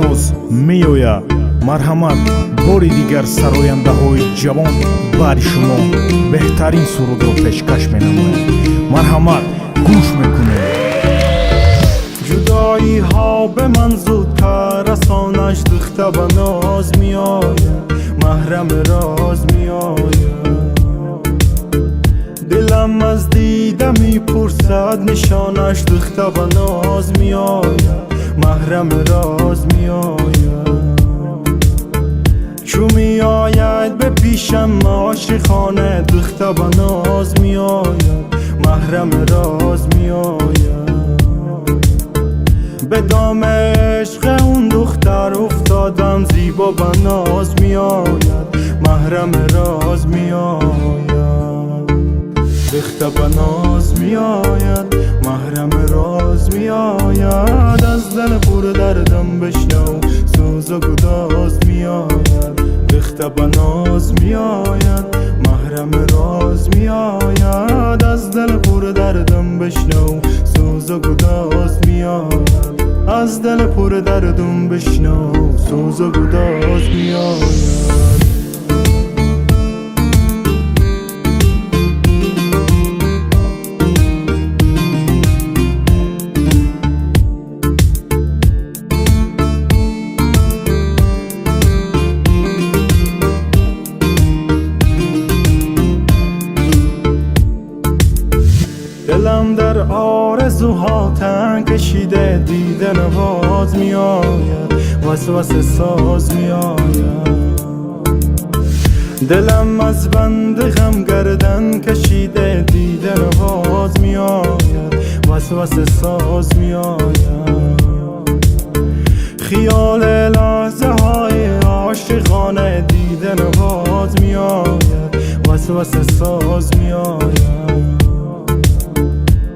баноз меояд марҳамат бори дигар сарояндахои чавон баъди шумо бехтарин сурудро пешкаш менамояд. марҳамат гӯш мекунед. جدایی‌ها به من زودتر رسانش دختر بناز میآید محرم راز میآید دلم از دیده میپرسد نشانش دختر بناز میآید محرم راز میآید چو میآید به پیشم عاشقانه دختر بناز میآید محرم راز میآید به دام عشق اون دختر افتادم زیبا بناز میآید محرم راز میآید دختر بناز میآید محرم راز میآید از دل پر دردم بشنو سوز و گداز میآید دختر بناز میآید محرم راز میآید از دل پر دردم بشنو سوز و گداز میآید از دل پر دردم بشنو سوز و گداز میآید دلم در آرزوها تن کشیده دیده نواز میآید وسوسه ساز میآید دلم از بند غم گردن کشیده دیده نواز میآید وسوسه ساز میآید خیال لحظه های عاشقانه دیده نواز میآید وسوسه ساز میآید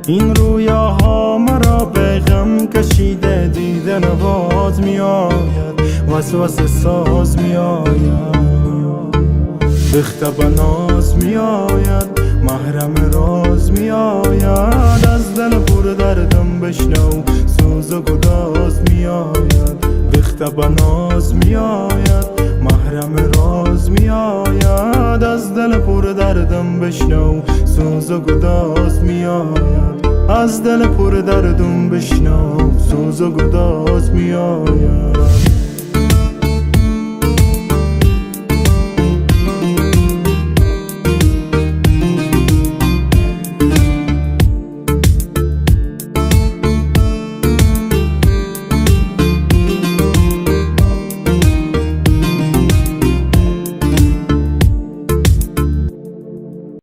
این رویاها مرا به غم کشیده دیده نواز میآید وسوسه ساز میآید دختر بناز میآید محرم راز میآید از دل پر دردم بشنو سوز و گداز میآید دختر بناز میآید محرم راز میآید از دل پر دردم بشنو سوز و گداز میآید از دل پر دردم بشنو سوز و گداز میآید